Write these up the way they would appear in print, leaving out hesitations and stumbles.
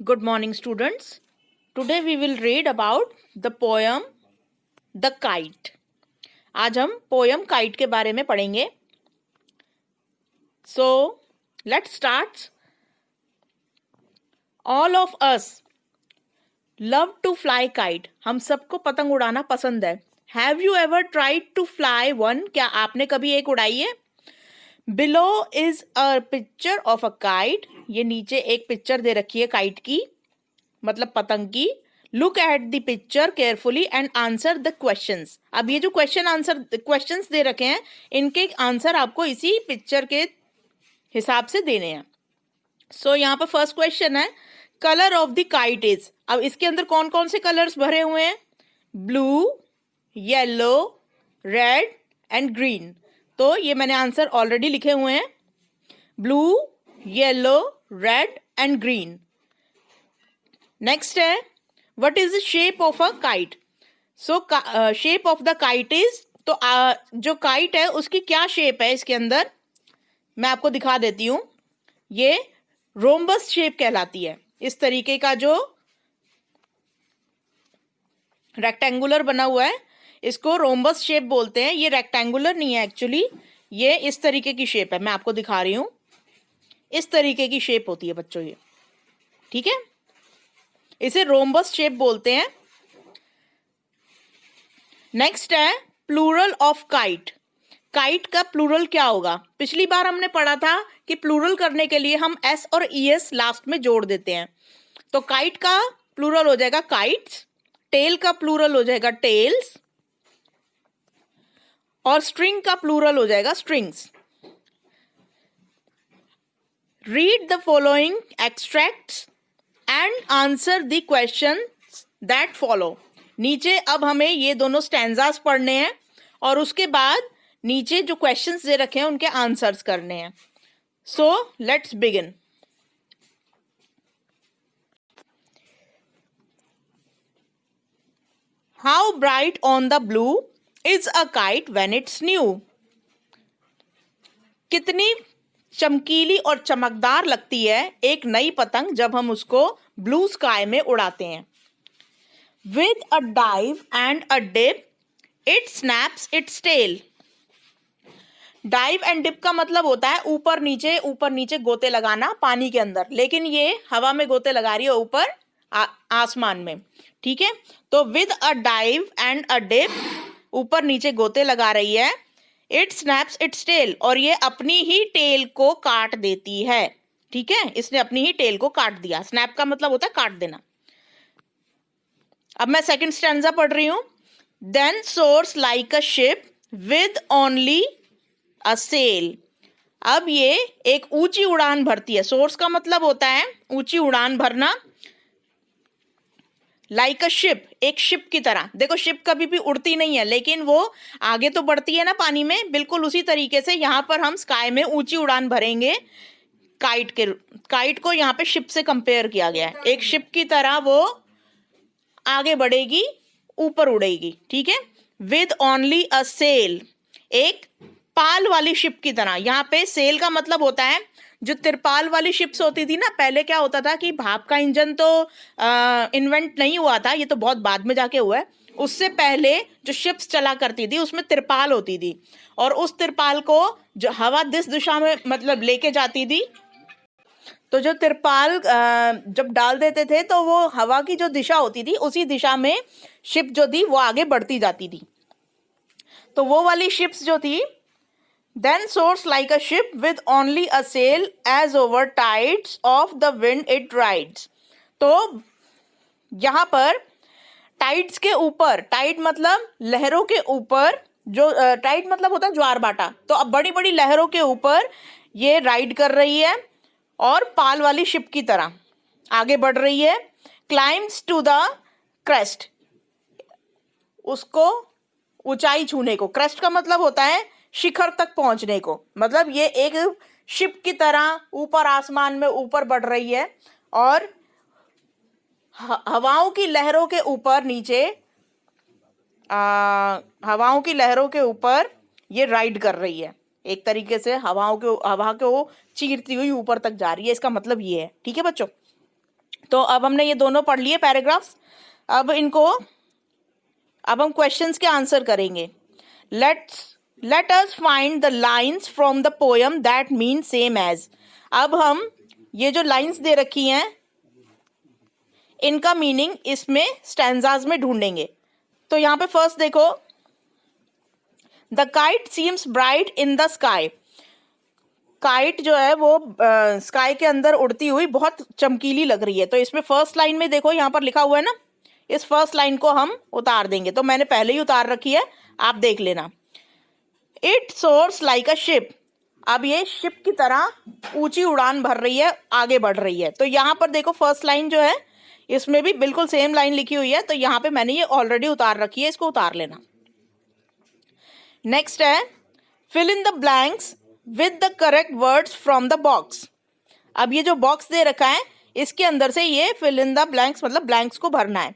Good morning, students. Today we will read about the poem The Kite. आज हम poem Kite के बारे में पढ़ेंगे. So, let's start. All of us love to fly kite. हम सबको पतंग उड़ाना पसंद है. Have you ever tried to fly one? क्या आपने कभी एक उड़ाई है? Below is a picture of a kite. ये नीचे एक पिक्चर दे रखी है काइट की, मतलब पतंग की. Look at the picture carefully and answer the questions. अब ये जो क्वेश्चंस दे रखे हैं, इनके आंसर आपको इसी पिक्चर के हिसाब से देने हैं. सो यहाँ पर फर्स्ट क्वेश्चन है, colour of the kite is. अब इसके अंदर कौन कौन से कलर्स भरे हुए हैं? Blue, yellow, red and green. तो ये मैंने आंसर ऑलरेडी लिखे हुए हैं, blue, yellow, red and green. Next है, what is the shape of a kite. So shape of the kite is, तो जो काइट है उसकी क्या शेप है इसके अंदर, मैं आपको दिखा देती हूँ. ये रोम्बस शेप कहलाती है. इस तरीके का जो रेक्टेंगुलर बना हुआ है, इसको रोम्बस शेप बोलते हैं. ये रेक्टेंगुलर नहीं है एक्चुअली, ये इस तरीके की शेप है. मैं आपको दिखा रही हूँ, इस तरीके की शेप होती है बच्चों ये. ठीक है, इसे रोम्बस शेप बोलते हैं. नेक्स्ट है प्लूरल ऑफ काइट. काइट का प्लूरल क्या होगा? पिछली बार हमने पढ़ा था कि प्लूरल करने के लिए हम एस और ईएस लास्ट में जोड़ देते हैं. तो काइट का प्लूरल हो जाएगा काइट्स, टेल का प्लूरल हो जाएगा टेल्स, और स्ट्रिंग का प्लूरल हो जाएगा strings. Read the following extracts and answer the question that follow. नीचे अब हमें ये दोनों स्टैंजास पढ़ने हैं और उसके बाद नीचे जो क्वेश्चंस दे रखे हैं उनके आंसर्स करने हैं. So let's begin. How bright on the blue is a kite when it's new. कितनी चमकीली और चमकदार लगती है एक नई पतंग जब हम उसको ब्लू स्काई में उड़ाते हैं. With a dive and a dip it snaps its tail. Dive and dip का मतलब होता है ऊपर नीचे गोते लगाना पानी के अंदर, लेकिन ये हवा में गोते लगा रही है ऊपर आसमान में. ठीक है, तो with a dive and a dip, ऊपर नीचे गोते लगा रही है. इट स्नैप्स इट्स टेल, और ये अपनी ही टेल को काट देती है. ठीक है, इसने अपनी ही टेल को काट दिया. स्नैप का मतलब होता है काट देना. अब मैं सेकंड स्टैंजा पढ़ रही हूं. Then soars like a ship with only a sail. अब ये एक ऊंची उड़ान भरती है. सोर्स का मतलब होता है ऊंची उड़ान भरना. लाइक अ शिप, एक शिप की तरह. देखो शिप कभी भी उड़ती नहीं है, लेकिन वो आगे तो बढ़ती है ना पानी में. बिल्कुल उसी तरीके से यहाँ पर हम स्काई में ऊंची उड़ान भरेंगे. काइट को यहाँ पे शिप से कंपेयर किया गया है. एक शिप की तरह वो आगे बढ़ेगी, ऊपर उड़ेगी. ठीक है, विद ओनली अ सेल, एक पाल वाली शिप की तरह. यहाँ पे सेल का मतलब होता है जो तिरपाल वाली शिप्स होती थी ना. पहले क्या होता था कि भाप का इंजन तो इन्वेंट नहीं हुआ था, ये तो बहुत बाद में जाके हुआ है. उससे पहले जो शिप्स चला करती थी उसमें तिरपाल होती थी, और उस तिरपाल को जो हवा जिस दिशा में मतलब लेके जाती थी, तो जो तिरपाल जब डाल देते थे तो वो हवा की जो दिशा होती थी उसी दिशा में शिप जो थी वो आगे बढ़ती जाती थी. तो वो वाली शिप्स जो थी, then soars like a ship with only a sail as over tides of the wind it rides. तो यहाँ पर टाइड्स के ऊपर, टाइड मतलब लहरों के ऊपर, जो टाइड मतलब होता है ज्वार भाटा. तो अब बड़ी बड़ी लहरों के ऊपर ये राइड कर रही है और पाल वाली शिप की तरह आगे बढ़ रही है. क्लाइम्स टू द क्रेस्ट, उसको ऊंचाई छूने को. क्रेस्ट का मतलब होता है शिखर तक पहुंचने को. मतलब ये एक शिप की तरह ऊपर आसमान में ऊपर बढ़ रही है और हवाओं की लहरों के ऊपर नीचे हवाओं की लहरों के ऊपर ये राइड कर रही है. एक तरीके से हवा को चीरती हुई ऊपर तक जा रही है. इसका मतलब ये है. ठीक है बच्चों, तो अब हमने ये दोनों पढ़ लिए पैराग्राफ्स। अब हम क्वेश्चंस के आंसर करेंगे। Let us find the lines from the poem that mean same as. अब हम ये जो लाइंस दे रखी हैं इनका मीनिंग इसमें स्टैंजाज में ढूंढेंगे। तो यहाँ पे फर्स्ट देखो, the kite seems bright in the sky. Kite जो है वो स्काई के अंदर उड़ती हुई बहुत चमकीली लग रही है। तो इसमें फर्स्ट लाइन में देखो यहाँ पर लिखा हुआ है ना, इस फर्स्ट लाइन को हम उतार देंगे। तो मैंने पहले ही उतार रखी है, आप देख लेना। It source like a ship. अब ये शिप की तरह ऊंची उड़ान भर रही है, आगे बढ़ रही है। तो यहाँ पर देखो फर्स्ट लाइन जो है इसमें भी बिल्कुल सेम लाइन लिखी हुई है। तो यहाँ पे मैंने ये ऑलरेडी उतार रखी है, इसको उतार लेना। नेक्स्ट है, fill in the blanks with the correct words from the box. अब ये जो बॉक्स दे रखा है इसके अंदर से ये फिल इन द ब्लैंक्स मतलब ब्लैंक्स को भरना है।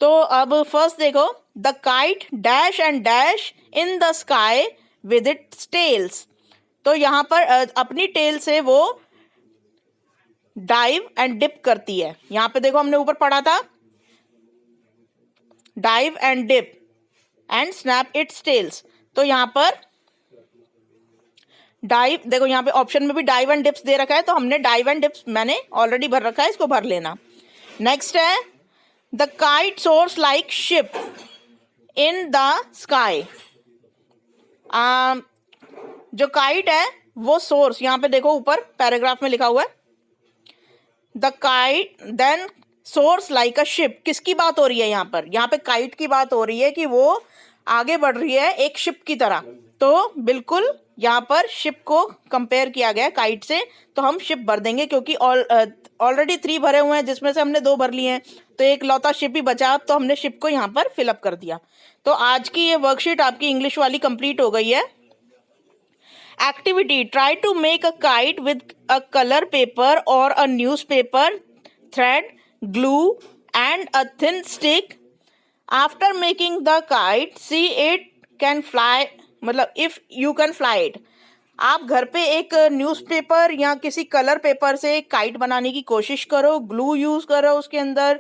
तो अब फर्स्ट देखो, the kite dash and dash in the sky with its tails. तो यहाँ पर अपनी टेल से वो डाइव एंड डिप करती है। यहाँ पे देखो हमने ऊपर पढ़ा था dive and dip and snap its tails. तो यहाँ पर डाइव, देखो यहाँ पे ऑप्शन में भी डाइव एंड डिप्स दे रखा है, तो हमने डाइव एंड डिप्स मैंने ऑलरेडी भर रखा है, इसको भर लेना। नेक्स्ट है, the kite source like ship in the sky. जो काइट है वो सोर्स, यहाँ पे देखो ऊपर पैराग्राफ में लिखा हुआ है, the kite then soars like a ship. किसकी बात हो रही है यहाँ पर? यहाँ पे काइट की बात हो रही है कि वो आगे बढ़ रही है एक शिप की तरह। तो बिल्कुल यहाँ पर शिप को कंपेयर किया गया काइट से, तो हम शिप भर देंगे क्योंकि ऑलरेडी 3 भरे हुए हैं जिसमें से हमने 2 भर लिए हैं, तो एक लौता शिप ही बचा, तो हमने शिप को यहाँ पर फिलअप कर दिया। तो आज की ये वर्कशीट आपकी इंग्लिश वाली कंप्लीट हो गई है। Activity, try to make a kite with a colour paper और a newspaper thread, glue and a thin stick. After making the kite, see it can fly, मतलब if you can fly it. आप घर पे एक newspaper या किसी colour paper से kite बनाने की कोशिश करो, ग्लू यूज़ करो, उसके अंदर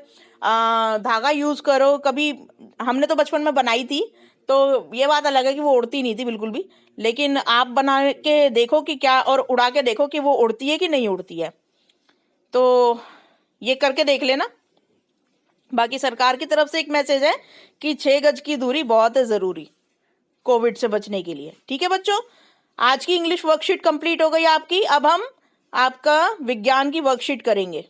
धागा यूज़ करो। कभी हमने तो बचपन में बनाई थी, तो ये बात अलग है कि वो उड़ती नहीं थी बिल्कुल भी, लेकिन आप बना के देखो कि क्या, और उड़ा के देखो कि वो उड़ती है कि नहीं उड़ती है। तो ये करके देख लेना। बाकी सरकार की तरफ से एक मैसेज है कि 6 गज की दूरी बहुत है ज़रूरी कोविड से बचने के लिए। ठीक है बच्चों, आज की इंग्लिश वर्कशीट कंप्लीट हो गई आपकी। अब हम आपका विज्ञान की वर्कशीट करेंगे।